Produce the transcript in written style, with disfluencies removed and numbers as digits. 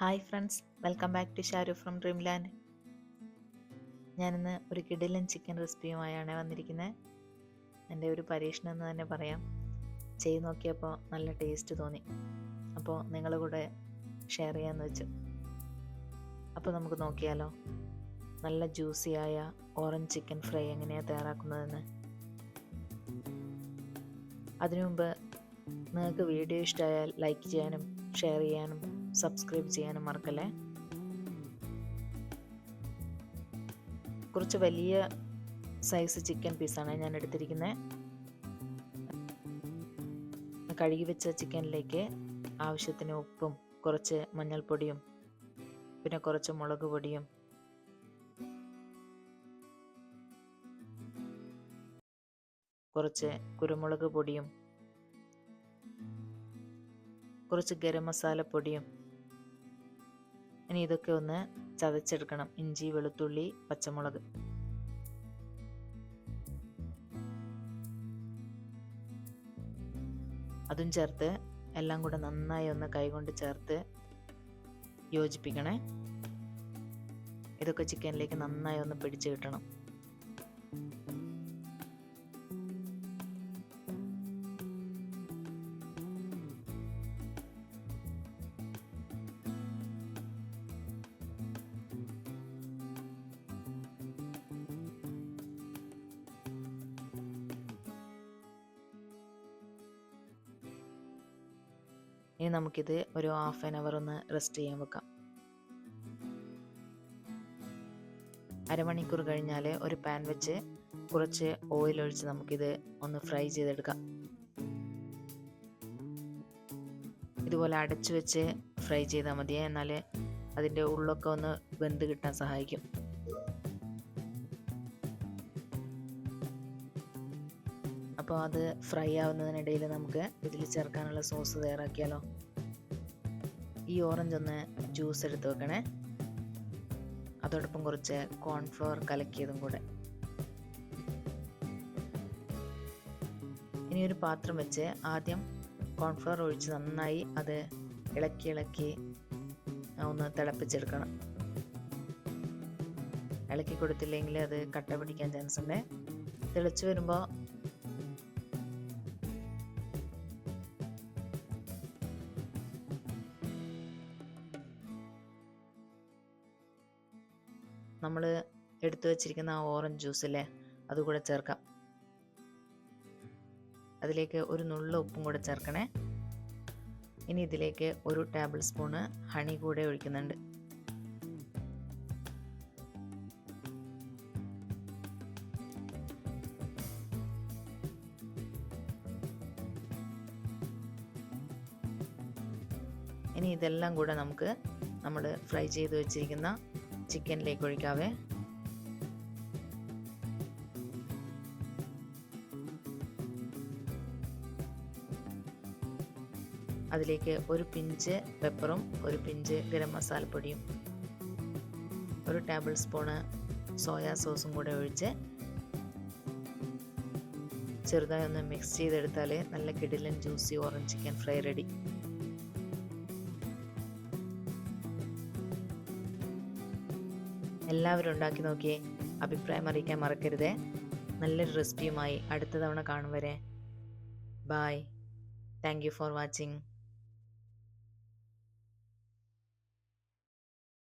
Hi friends, welcome back to Sharu from Dreamland. ഞാനിന്ന് ഒരു കിടിലൻ ചിക്കൻ റെസിപ്പിയുമായാണ് വന്നിരിക്കുന്നത്. എൻ്റെ ഒരു പരീക്ഷണം എന്ന് തന്നെ പറയാം. ചെയ്ത് നോക്കിയപ്പോൾ നല്ല ടേസ്റ്റ് തോന്നി. അപ്പോൾ നിങ്ങളുടെ കൂടെ ഷെയർ ചെയ്യാമെന്ന് വെച്ചു. അപ്പോൾ നമുക്ക് നോക്കിയാലോ, നല്ല ജ്യൂസിയായ ഓറഞ്ച് ചിക്കൻ ഫ്രൈ എങ്ങനെയാണ് തയ്യാറാക്കുന്നതെന്ന്. അതിനു മുമ്പ് നിങ്ങൾക്ക് വീഡിയോ ഇഷ്ടമായാൽ ലൈക്ക് ചെയ്യാനും ഷെയർ ചെയ്യാനും സബ്സ്ക്രൈബ് ചെയ്യാനും മറക്കല്ലേ. കുറച്ച് വലിയ സൈസ് ചിക്കൻ പീസാണ് ഞാൻ എടുത്തിരിക്കുന്നത്. കഴുകി വെച്ച ചിക്കനിലേക്ക് ആവശ്യത്തിന് ഉപ്പും കുറച്ച് മഞ്ഞൾപ്പൊടിയും പിന്നെ കുറച്ച് മുളക് പൊടിയും കുറച്ച് കുരുമുളക് പൊടിയും കുറച്ച് ഗരം മസാലപ്പൊടിയും, ഇനി ഇതൊക്കെ ഒന്ന് ചതച്ചെടുക്കണം. ഇഞ്ചി, വെളുത്തുള്ളി, പച്ചമുളക്. അതും ചേർത്ത് എല്ലാം കൂടെ നന്നായി ഒന്ന് കൈകൊണ്ട് ചേർത്ത് യോജിപ്പിക്കണേ. ഇതൊക്കെ ചിക്കനിലേക്ക് നന്നായി ഒന്ന് പിടിച്ചു കിട്ടണം. ഇനി നമുക്കിത് ഒരു 1/2 hour ഒന്ന് റെസ്റ്റ് ചെയ്യാൻ വെക്കാം. അരമണിക്കൂർ കഴിഞ്ഞാൽ ഒരു പാൻ വെച്ച് കുറച്ച് ഓയിൽ ഒഴിച്ച് നമുക്കിത് ഒന്ന് ഫ്രൈ ചെയ്തെടുക്കാം. ഇതുപോലെ അടച്ചു വെച്ച് ഫ്രൈ ചെയ്താൽ മതി, എന്നാൽ അതിൻ്റെ ഉള്ളൊക്കെ ഒന്ന് വെന്ത് കിട്ടാൻ സഹായിക്കും. അപ്പോൾ അത് ഫ്രൈ ആവുന്നതിനിടയിൽ നമുക്ക് ഇതിൽ ചേർക്കാനുള്ള സോസ് തയ്യാറാക്കിയാലോ. ഈ ഓറഞ്ച് ഒന്ന് ജ്യൂസ് എടുത്ത് വെക്കണേ. അതോടൊപ്പം കുറച്ച് കോൺഫ്ലവർ കലക്കിയതും കൂടെ. ഇനി ഒരു പാത്രം വെച്ച് ആദ്യം കോൺഫ്ലവർ ഒഴിച്ച് നന്നായി അത് ഇളക്കി ഒന്ന് തിളപ്പിച്ചെടുക്കണം. ഇളക്കി കൊടുത്തില്ലെങ്കിൽ അത് കട്ട പിടിക്കാൻ ചാൻസ് ഉണ്ട്. തിളച്ച് വരുമ്പോൾ നമ്മൾ എടുത്തു വച്ചിരിക്കുന്ന ആ ഓറഞ്ച് ജ്യൂസില്ലേ, അതുകൂടെ ചേർക്കാം. അതിലേക്ക് ഒരു നുള്ള ഉപ്പും കൂടെ ചേർക്കണേ. ഇനി ഇതിലേക്ക് 1 ടേബിൾ സ്പൂണ് ഹണി കൂടെ ഒഴിക്കുന്നുണ്ട്. ഇനി ഇതെല്ലാം കൂടെ നമുക്ക് നമ്മൾ ഫ്രൈ ചെയ്ത് വെച്ചിരിക്കുന്ന ചിക്കനിലേക്ക് ഒഴിക്കാവേ. അതിലേക്ക് ഒരു പിഞ്ച് പെപ്പറും ഒരു പിഞ്ച് ഗരം മസാലപ്പൊടിയും 1 ടേബിൾ സ്പൂണ് സോയാ സോസും കൂടെ ഒഴിച്ച് ചെറുതായി ഒന്ന് മിക്സ് ചെയ്തെടുത്താൽ നല്ല കിടിലൻ juicy orange chicken fry ready. എല്ലാവരും ഉണ്ടാക്കി നോക്കിയേ, അഭിപ്രായം അറിയിക്കാൻ മറക്കരുതേ. നല്ലൊരു റെസിപ്പിയുമായി അടുത്ത തവണ കാണും വരെ. Bye. Thank you for watching.